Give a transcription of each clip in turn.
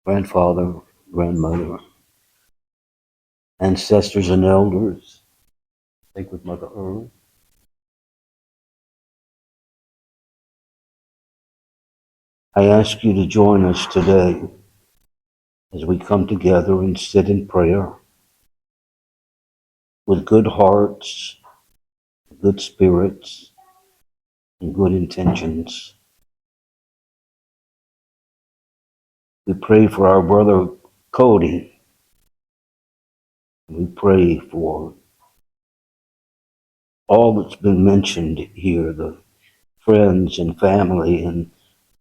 grandfather, grandmother, ancestors and elders, sacred Mother Earth. I ask you to join us today as we come together and sit in prayer with good hearts, good spirits, and good intentions. We pray for our brother Cody. We pray for all that's been mentioned here, the friends and family and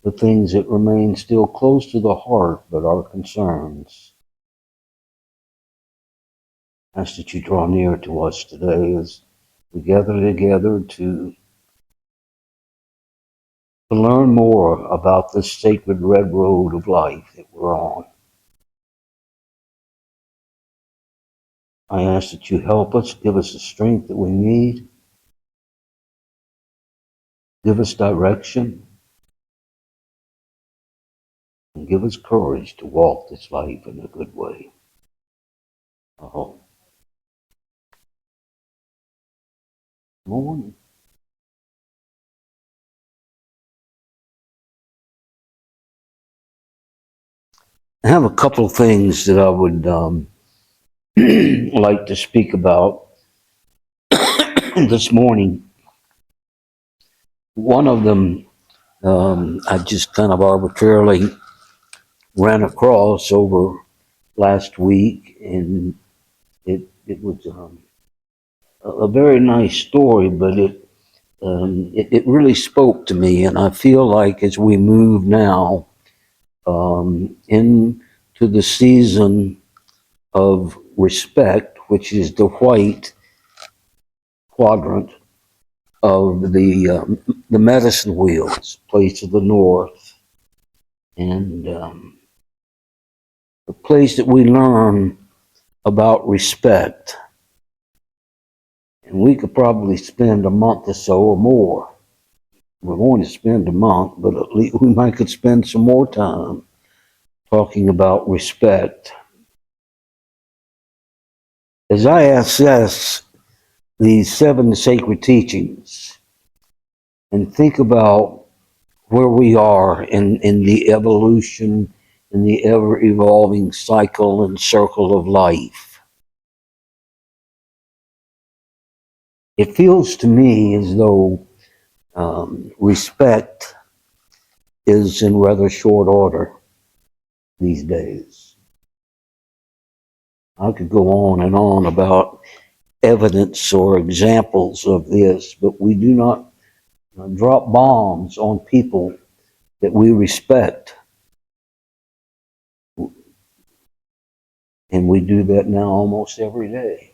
the things that remain still close to the heart but are concerns. I ask that you draw near to us today as we gather together to learn more about this sacred red road of life that we're on. I ask that you help us, give us the strength that we need, give us direction, and give us courage to walk this life in a good way. Oh, morning. I have a couple of things that I would like to speak about this morning. One of them I just kind of arbitrarily ran across over last week, and it was a very nice story, but it really spoke to me, and I feel like as we move now into the season of respect, which is the white quadrant of the medicine wheels, place of the north, and the place that we learn about respect. And we could probably spend a month or so or more. We're going to spend a month, but at least we might could spend some more time talking about respect. As I assess these 7 sacred teachings and think about where we are in the evolution, in the ever evolving cycle and circle of life, it feels to me as though respect is in rather short order these days. I could go on and on about evidence or examples of this, but we do not drop bombs on people that we respect. And we do that now almost every day.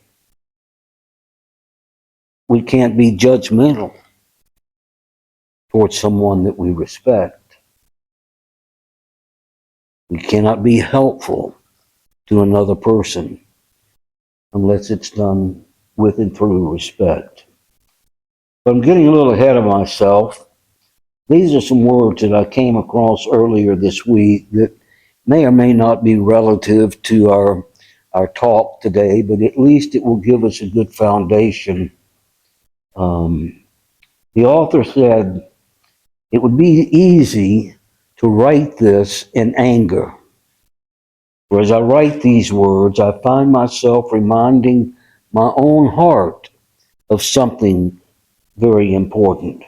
We can't be judgmental towards someone that we respect. We cannot be helpful to another person unless it's done with and through respect. But I'm getting a little ahead of myself. These are some words that I came across earlier this week that may or may not be relative to our talk today, but at least it will give us a good foundation. The author said, it would be easy to write this in anger. For as I write these words, I find myself reminding my own heart of something very important.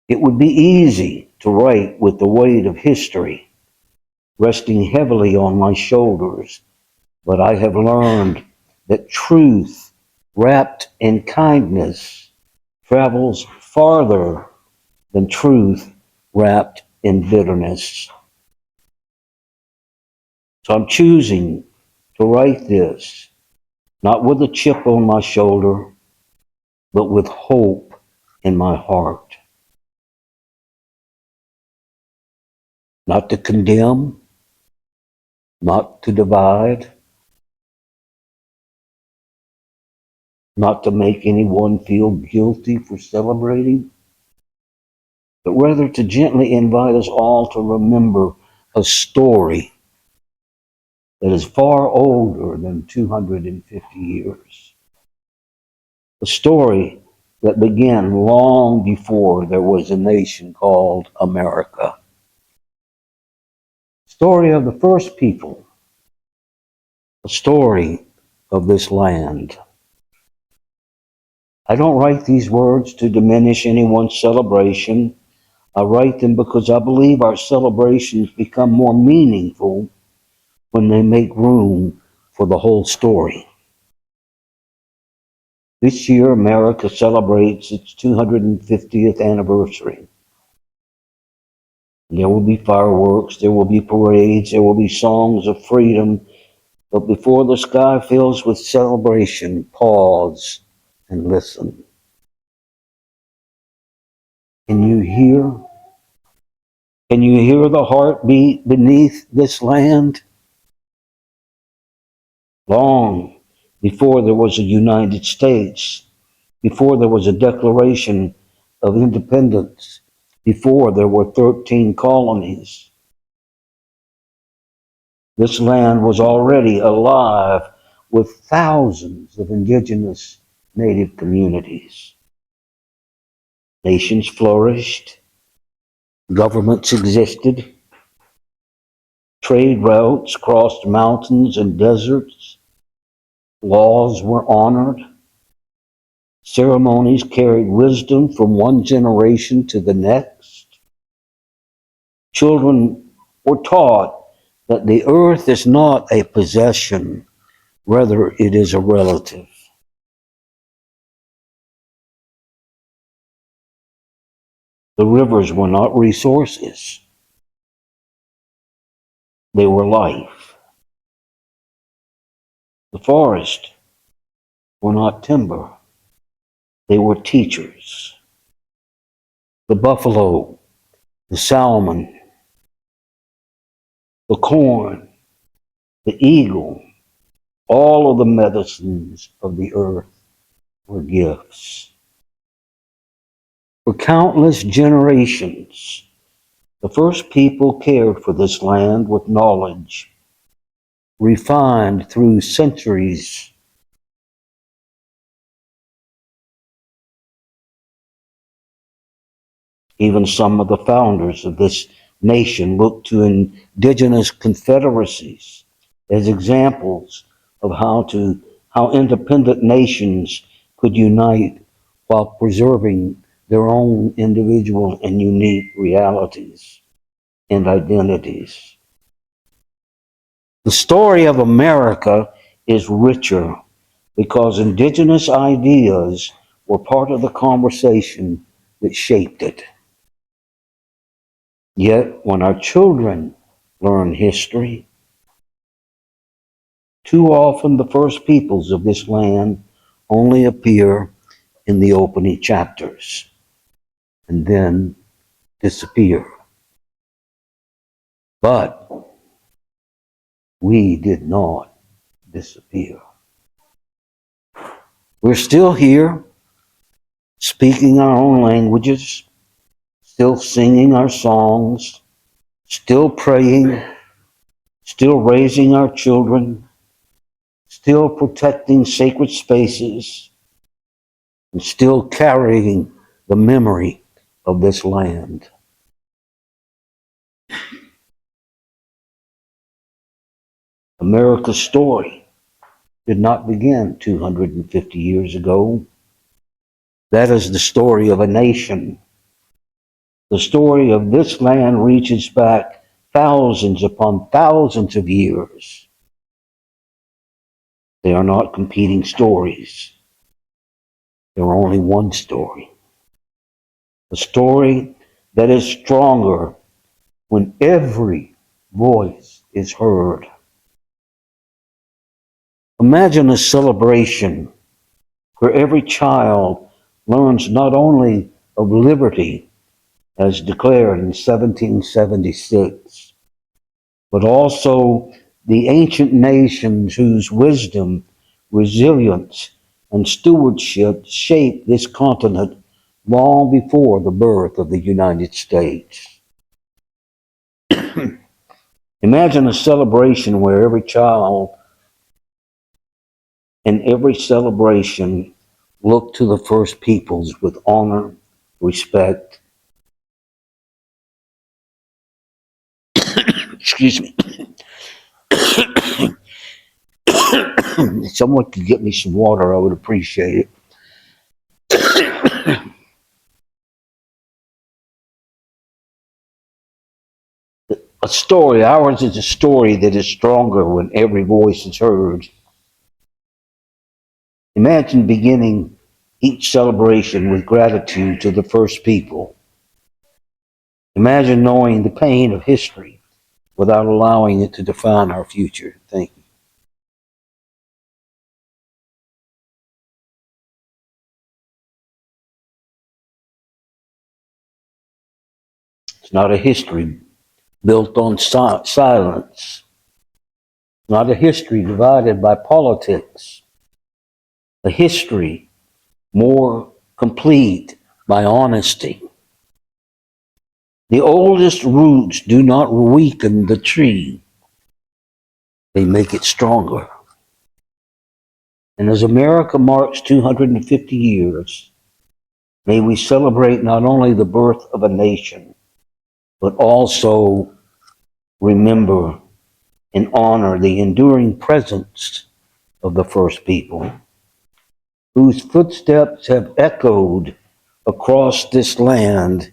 It would be easy to write with the weight of history resting heavily on my shoulders, but I have learned that truth wrapped in kindness travels farther than truth wrapped in bitterness. So I'm choosing to write this, not with a chip on my shoulder, but with hope in my heart. Not to condemn, not to divide, not to make anyone feel guilty for celebrating, but rather to gently invite us all to remember a story that is far older than 250 years. A story that began long before there was a nation called America. Story of the first people. A story of this land. I don't write these words to diminish anyone's celebration. I write them because I believe our celebrations become more meaningful when they make room for the whole story. This year, America celebrates its 250th anniversary. There will be fireworks, there will be parades, there will be songs of freedom, but before the sky fills with celebration, pause and listen. Can you hear? Can you hear the heartbeat beneath this land? Long before there was a United States, before there was a Declaration of Independence, before there were 13 colonies, this land was already alive with thousands of indigenous native communities. Nations flourished, governments existed, trade routes crossed mountains and deserts, laws were honored, ceremonies carried wisdom from one generation to the next. Children were taught that the earth is not a possession, rather it is a relative. The rivers were not resources, they were life. The forests were not timber, they were teachers. The buffalo, the salmon, the corn, the eagle, all of the medicines of the earth were gifts. For countless generations, the first people cared for this land with knowledge, refined through centuries. Even some of the founders of this nation looked to indigenous confederacies as examples of how independent nations could unite while preserving their own individual and unique realities and identities. The story of America is richer because indigenous ideas were part of the conversation that shaped it. Yet, when our children learn history, too often the first peoples of this land only appear in the opening chapters and then disappear. But we did not disappear. We're still here, speaking our own languages, still singing our songs, still praying, still raising our children, still protecting sacred spaces, and still carrying the memory of this land. America's story did not begin 250 years ago. That is the story of a nation. The story of this land reaches back thousands upon thousands of years. They are not competing stories. There are only one story. A story that is stronger when every voice is heard. Imagine a celebration where every child learns not only of liberty as declared in 1776, but also the ancient nations whose wisdom, resilience, and stewardship shaped this continent long before the birth of the United States. Imagine a celebration where every child in every celebration looked to the first peoples with honor, respect, excuse me, if someone could get me some water, I would appreciate it. A story, ours is a story that is stronger when every voice is heard. Imagine beginning each celebration with gratitude to the first people. Imagine knowing the pain of history without allowing it to define our future. Thank you. It's not a history built on silence, not a history divided by politics, a history more complete by honesty. The oldest roots do not weaken the tree, they make it stronger. And as America marks 250 years, may we celebrate not only the birth of a nation, but also remember and honor the enduring presence of the first people, whose footsteps have echoed across this land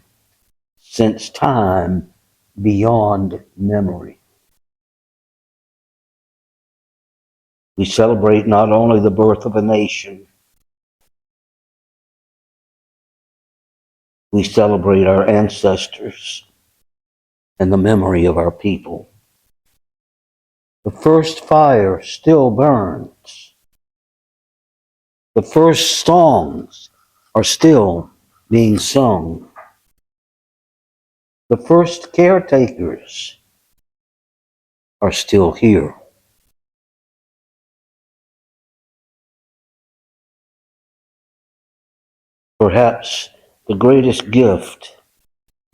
since time beyond memory. We celebrate not only the birth of a nation, we celebrate our ancestors and the memory of our people. The first fire still burns. The first songs are still being sung. The first caretakers are still here. Perhaps the greatest gift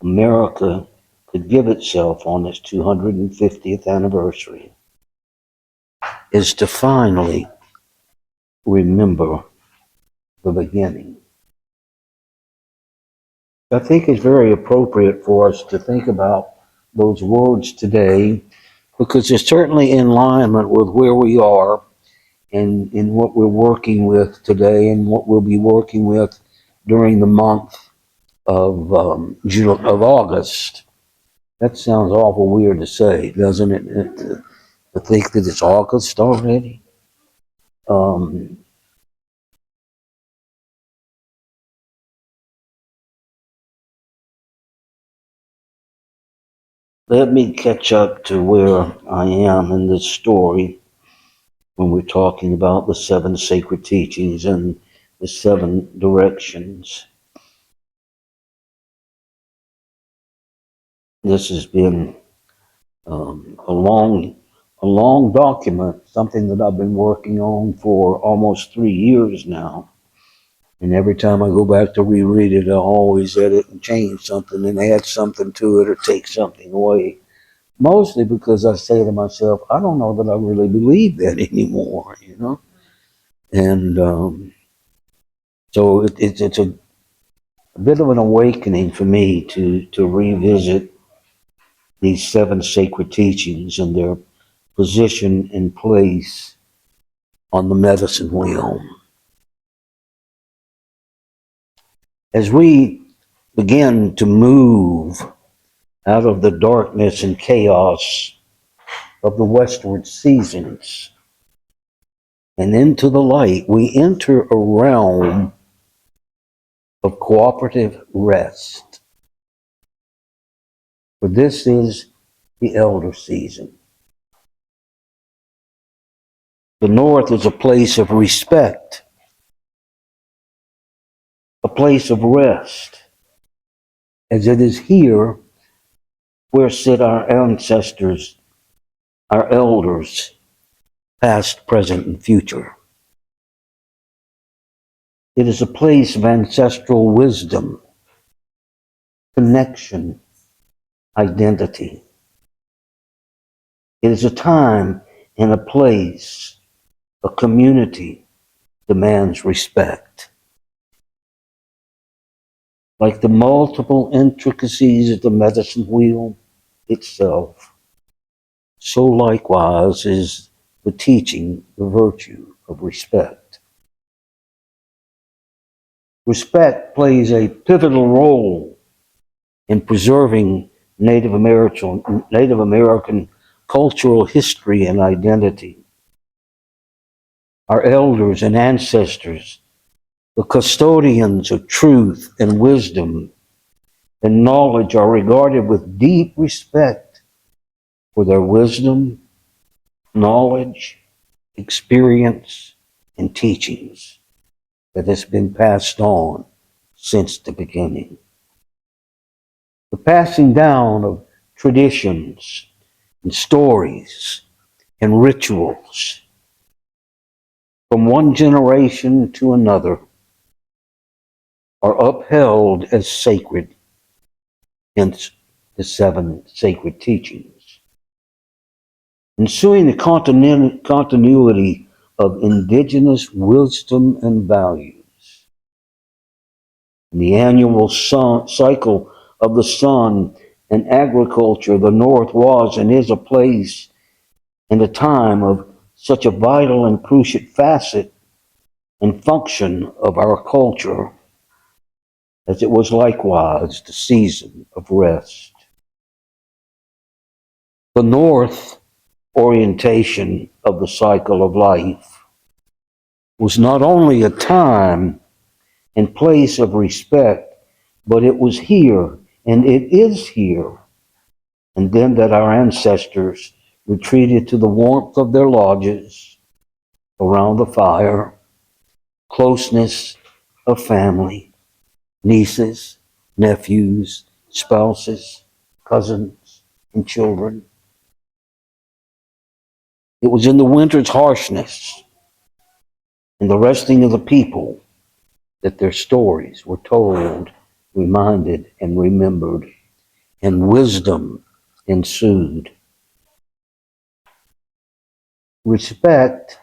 America could give itself on its 250th anniversary is to finally remember the beginning. I think it's very appropriate for us to think about those words today because it's certainly in alignment with where we are and in what we're working with today and what we'll be working with during the month of August. That sounds awful weird to say, doesn't it? To think that it's August already. Um, Let me catch up to where I am in this story when we're talking about the seven sacred teachings and the seven directions. This has been a long document, something that I've been working on for almost 3 years now. And every time I go back to reread it, I always edit and change something and add something to it or take something away. Mostly because I say to myself, I don't know that I really believe that anymore, you know? And so it's a bit of an awakening for me to revisit these seven sacred teachings and their position and place on the medicine wheel. As we begin to move out of the darkness and chaos of the westward seasons and into the light, we enter a realm of cooperative rest. For this is the elder season. The north is a place of respect, a place of rest, as it is here where sit our ancestors, our elders, past, present, and future. It is a place of ancestral wisdom, connection, identity. It is a time and a place. A community demands respect. Like the multiple intricacies of the medicine wheel itself, so likewise is the teaching the virtue of respect. Respect plays a pivotal role in preserving Native American cultural history and identity. Our elders and ancestors, the custodians of truth and wisdom and knowledge, are regarded with deep respect for their wisdom, knowledge, experience, and teachings that has been passed on since the beginning. The passing down of traditions and stories and rituals from one generation to another are upheld as sacred, hence the seven sacred teachings. Ensuing the continuity of indigenous wisdom and values. In the annual cycle of the sun and agriculture, the North was and is a place and a time of such a vital and crucial facet and function of our culture, as it was likewise the season of rest. The North orientation of the cycle of life was not only a time and place of respect, but it was here and it is here. And then that our ancestors retreated to the warmth of their lodges around the fire, closeness of family, nieces, nephews, spouses, cousins, and children. It was in the winter's harshness and the resting of the people that their stories were told, reminded, and remembered, and wisdom ensued. Respect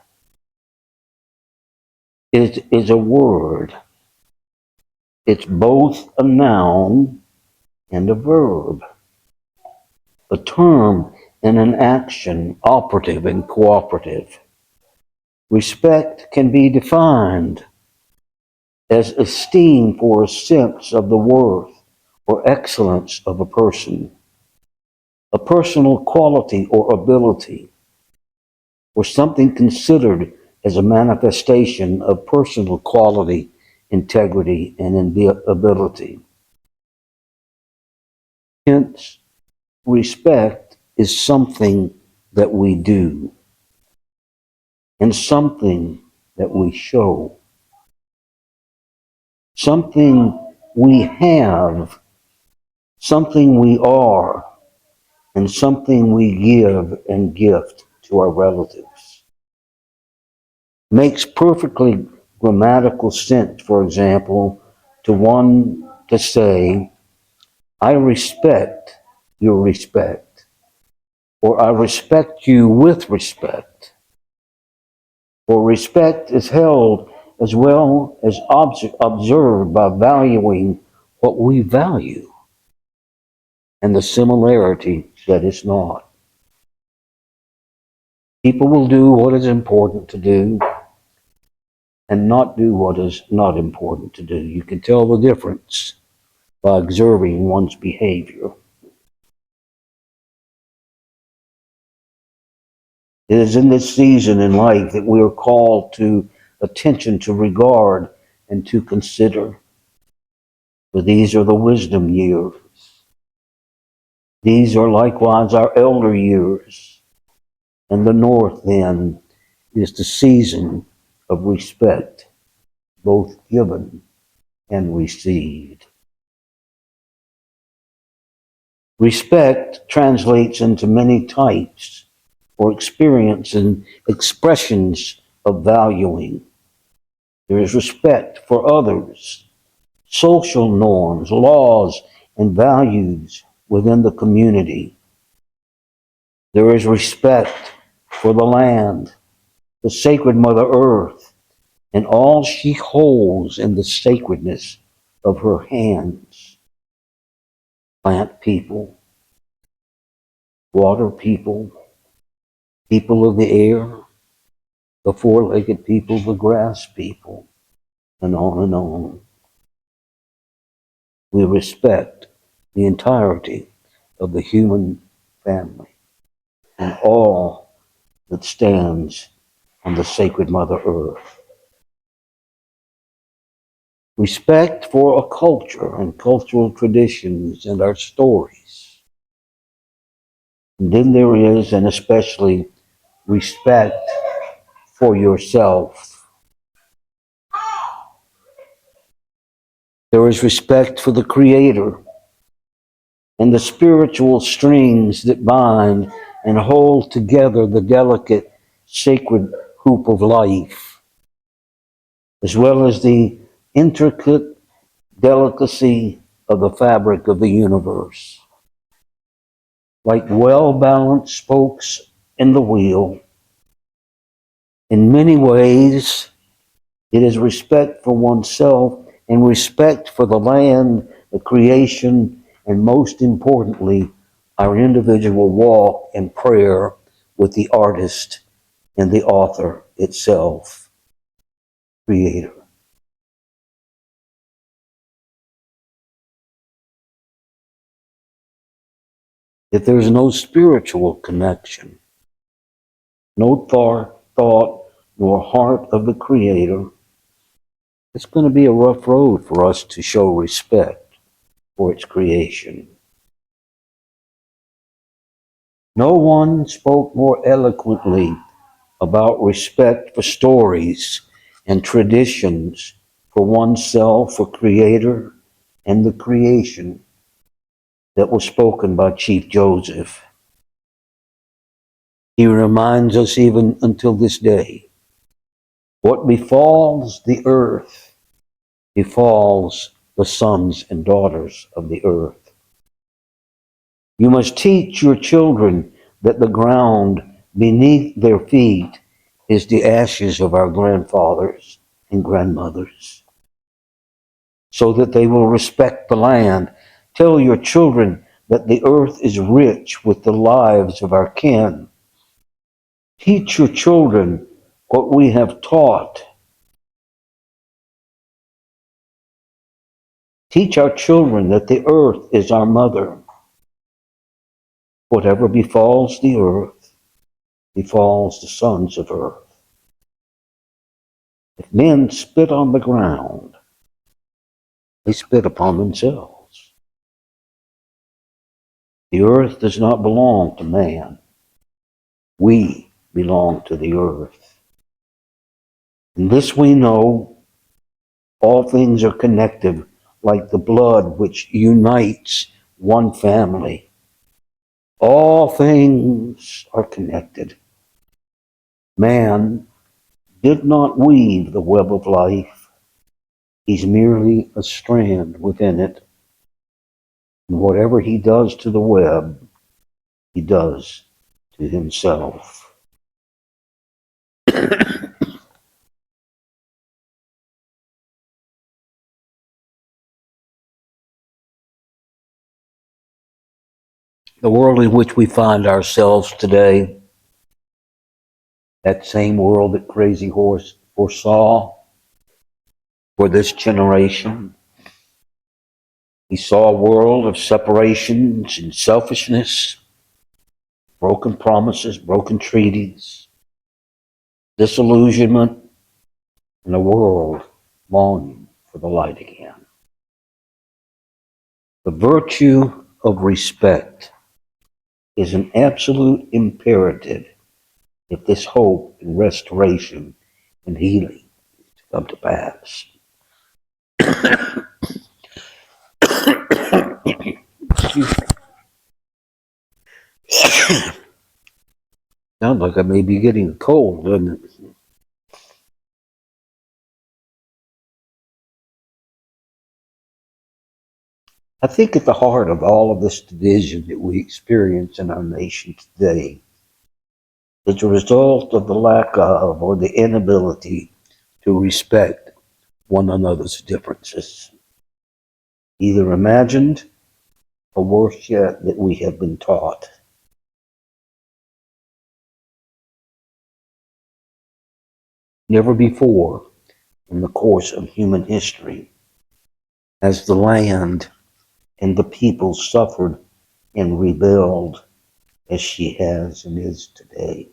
is a word. It's both a noun and a verb, a term and an action, operative and cooperative. Respect can be defined as esteem for a sense of the worth or excellence of a person, a personal quality or ability, or something considered as a manifestation of personal quality, integrity, and ability. Hence, respect is something that we do and something that we show, something we have, something we are, and something we give and gift to our relatives. Makes perfectly grammatical sense, for example, to one to say, I respect your respect, or I respect you with respect. For respect is held as well as observed by valuing what we value and the similarity that is not. People will do what is important to do and not do what is not important to do. You can tell the difference by observing one's behavior. It is in this season in life that we are called to attention, to regard, and to consider. For these are the wisdom years. These are likewise our elder years. And the North, then, is the season of respect, both given and received. Respect translates into many types or experience and expressions of valuing. There is respect for others, social norms, laws, and values within the community. There is respect for the land, the sacred Mother Earth, and all she holds in the sacredness of her hands. Plant people, water people, people of the air, the four-legged people, the grass people, and on and on. We respect the entirety of the human family and all that stands on the sacred Mother Earth. Respect for a culture and cultural traditions and our stories. And then there is, and especially, respect for yourself. There is respect for the Creator and the spiritual strings that bind and hold together the delicate, sacred hoop of life, as well as the intricate delicacy of the fabric of the universe. Like well-balanced spokes in the wheel, in many ways, it is respect for oneself and respect for the land, the creation, and most importantly, our individual walk and prayer with the artist and the author itself, Creator. If there's no spiritual connection, no thought, nor heart of the Creator, it's going to be a rough road for us to show respect for its creation. No one spoke more eloquently about respect for stories and traditions, for oneself, for Creator, and the creation that was spoken by Chief Joseph. He reminds us even until this day, what befalls the earth befalls the sons and daughters of the earth. You must teach your children that the ground beneath their feet is the ashes of our grandfathers and grandmothers, so that they will respect the land. Tell your children that the earth is rich with the lives of our kin. Teach your children what we have taught. Teach our children that the earth is our mother. Whatever befalls the earth befalls the sons of earth. If men spit on the ground, they spit upon themselves. The earth does not belong to man. We belong to the earth. And this we know, all things are connected like the blood which unites one family. All things are connected. Man did not weave the web of life. He's merely a strand within it. And whatever he does to the web, he does to himself. The world in which we find ourselves today, that same world that Crazy Horse foresaw for this generation, he saw a world of separations and selfishness, broken promises, broken treaties, disillusionment, and a world longing for the light again. The virtue of respect is an absolute imperative if this hope and restoration and healing is to come to pass. Sounds like I may be getting a cold, doesn't it? I think at the heart of all of this division that we experience in our nation today is a result of the lack of or the inability to respect one another's differences, either imagined or worse yet, that we have been taught. Never before in the course of human history has the land and the people suffered and rebelled as she has and is today.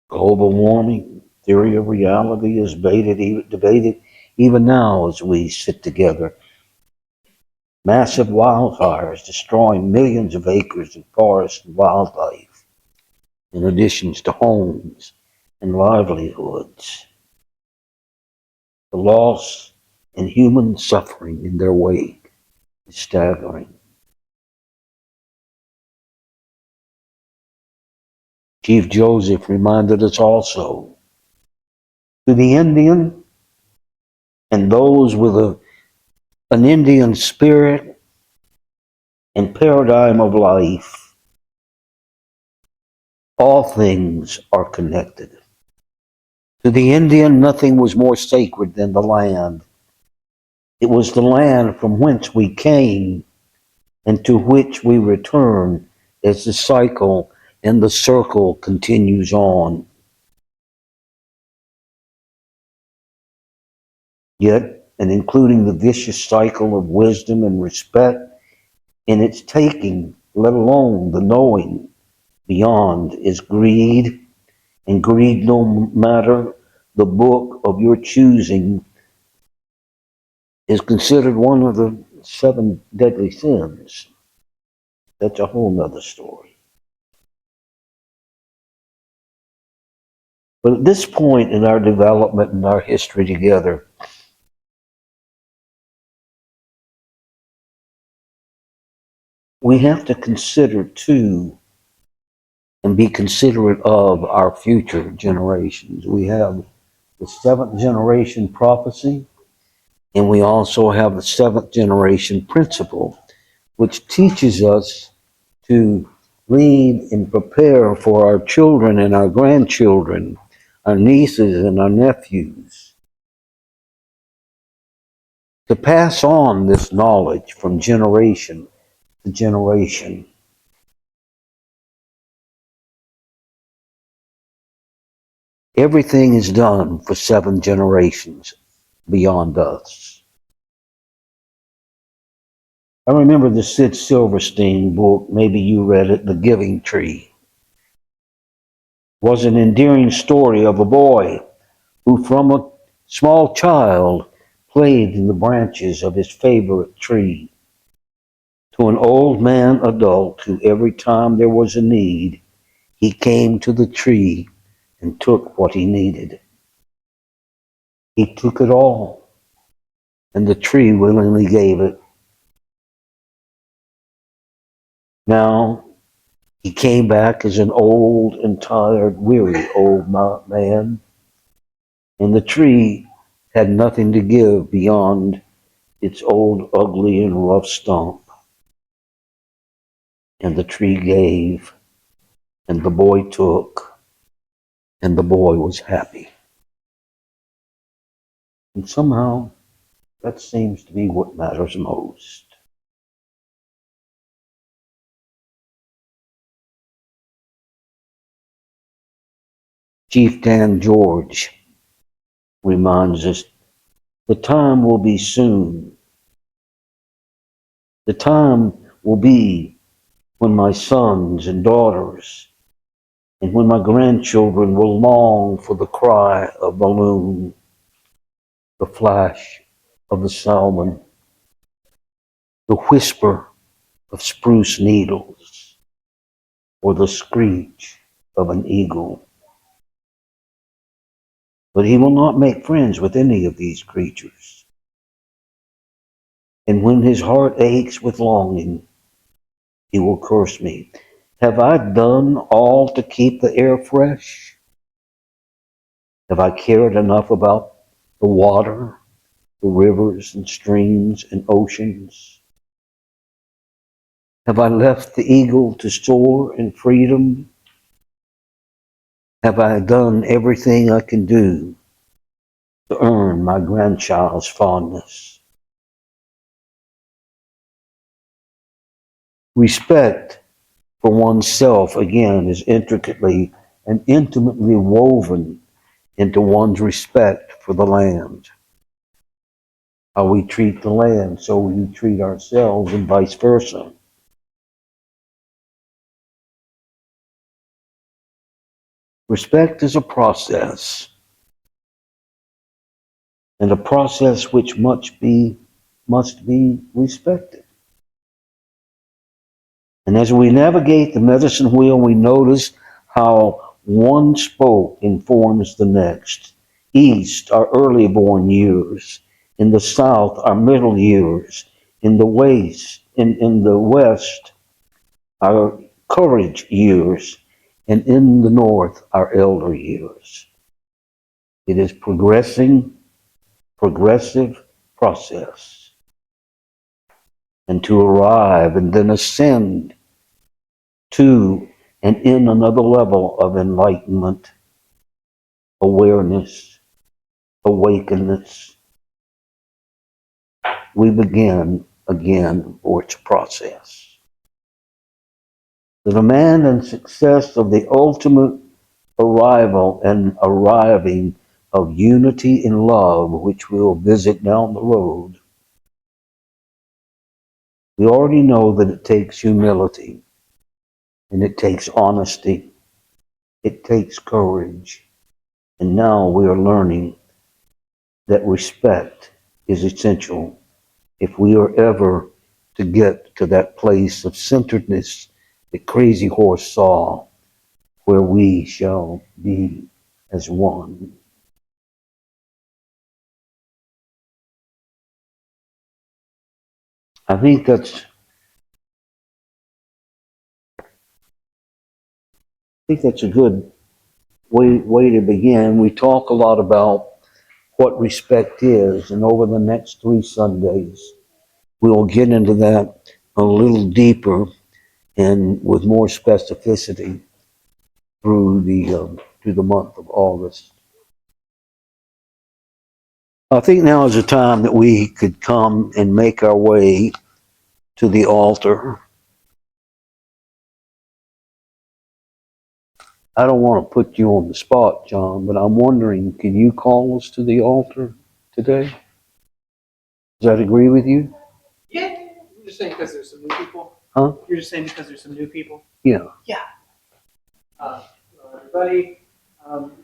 Global warming, theory of reality is debated even now as we sit together. Massive wildfires destroying millions of acres of forest and wildlife, in addition to homes and livelihoods. The loss and human suffering in their wake is staggering. Chief Joseph reminded us also, to the Indian and those with an Indian spirit and paradigm of life, all things are connected. To the Indian, nothing was more sacred than the land. It was the land from whence we came and to which we return as the cycle and the circle continues on. Yet, and including the vicious cycle of wisdom and respect in its taking, let alone the knowing beyond, is greed, and greed, no matter the book of your choosing, is considered one of the 7 deadly sins. That's a whole nother story. But at this point in our development and our history together, we have to consider too and be considerate of our future generations. We have the 7th generation prophecy, and we also have the 7th generation principle, which teaches us to lead and prepare for our children and our grandchildren, our nieces and our nephews, to pass on this knowledge from generation to generation. Everything is done for 7 generations beyond us. I remember the Sid Silverstein book, maybe you read it, The Giving Tree. Was an endearing story of a boy who from a small child played in the branches of his favorite tree, to an old man adult who every time there was a need, he came to the tree and took what he needed. He took it all, and the tree willingly gave it. Now he came back as an old and tired, weary old man, and the tree had nothing to give beyond its old, ugly, and rough stump. And the tree gave, and the boy took, and the boy was happy. And somehow, that seems to be what matters most. Chief Dan George reminds us, the time will be soon. The time will be when my sons and daughters and when my grandchildren will long for the cry of the loon, the flash of the salmon, the whisper of spruce needles, or the screech of an eagle. But he will not make friends with any of these creatures. And when his heart aches with longing, he will curse me. Have I done all to keep the air fresh? Have I cared enough about the water, the rivers and streams and oceans? Have I left the eagle to soar in freedom Have I done everything I can do to earn my grandchild's fondness? Respect for oneself, again, is intricately and intimately woven into one's respect for the land. How we treat the land, so we treat ourselves, and vice versa. Respect is a process, and a process which must be respected. And as we navigate the medicine wheel, we notice how one spoke informs the next. East, our early born years. In the south, our middle years. In the west, our courage years. And in the north, our elder years. It is progressive process. And to arrive and then ascend to and in another level of enlightenment, awareness, awakenness, we begin again for its process. The demand and success of the ultimate arrival and arriving of unity in love, which we'll visit down the road, we already know that it takes humility and it takes honesty, it takes courage, and now we are learning that respect is essential if we are ever to get to that place of centeredness that Crazy Horse saw, where we shall be as one. I think that's a good way to begin. We talk a lot about what respect is, and over the next 3 Sundays, we'll get into that a little deeper and with more specificity through the month of August. I think now is the time that we could come and make our way to the altar. I don't want to put you on the spot, John, but I'm wondering, can you call us to the altar today? Does that agree with you? Yeah. You're just saying because there's some new people? Huh? You're just saying because there's some new people? Yeah. Yeah. Hello, everybody.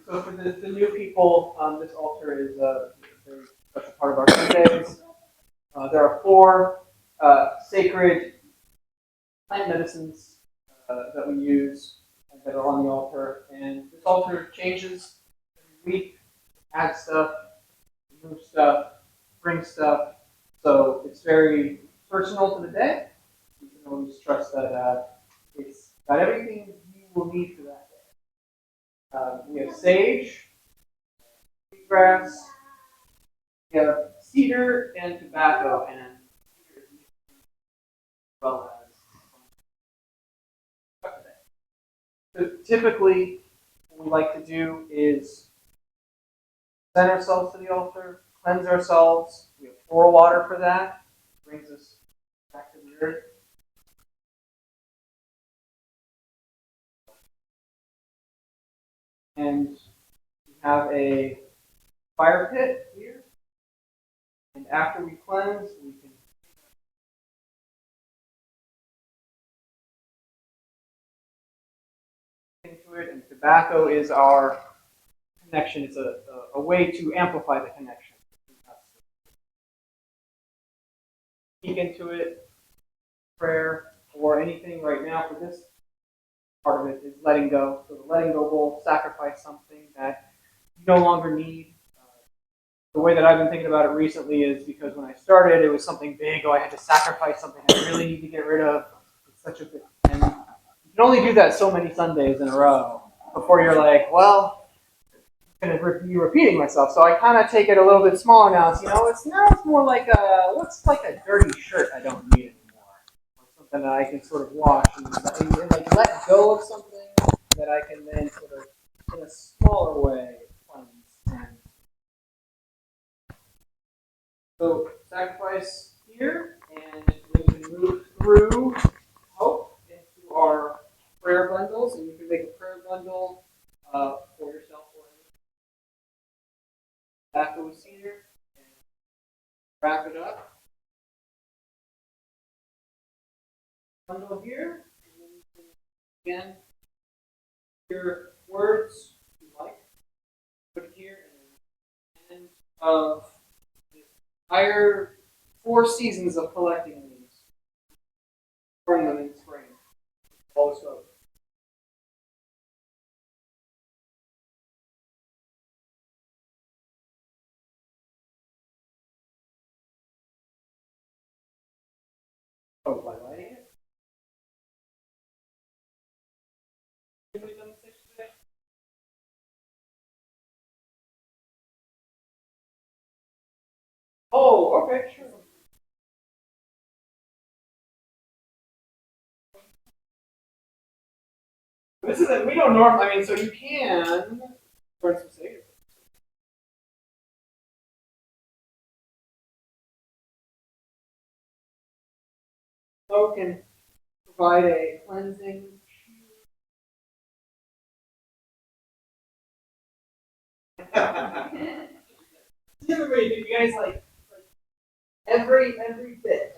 So for the new people, this altar is a very special part of our Sundays. There are 4 sacred plant medicines that we use and that are on the altar. And this altar changes every week, adds stuff, removes stuff, brings stuff. So it's very personal to the day. You can always trust that it's got everything you will need for that day. We have sage, grass, we have cedar and tobacco, and as well as so typically, what we like to do is send ourselves to the altar, cleanse ourselves. We have floral water for that. It brings us back to the earth. And we have a fire pit here. And after we cleanse, we can into it. And tobacco is our connection. It's a way to amplify the connection. Speak into it, prayer, or anything right now for this part of it is letting go. So the letting go bowl, sacrifice something that you no longer need. The way that I've been thinking about it recently is because when I started, it was something big. Oh, I had to sacrifice something I really need to get rid of. It's such a big, and you can only do that so many Sundays in a row before you're like, well, I'm going to be repeating myself. So I kind of take it a little bit smaller now. It's, it's more like what's like a dirty shirt I don't need anymore, or something that I can sort of wash and like let go of something that I can then sort of in a smaller way, cleanse and so sacrifice here, and we can move through hope into our prayer bundles, and you can make a prayer bundle for yourself or anyone after we see here, and wrap it up. Bundle here, and then you can again your words you like, put it here, and then end of this entire 4 seasons of collecting these, bring them in spring. Always hope. Oh, by lighting it? Anybody done this today? Oh, okay, sure. This isn't, we don't normally, I mean, so you can, for instance, say, so can provide a cleansing. Everybody, you guys like every bit.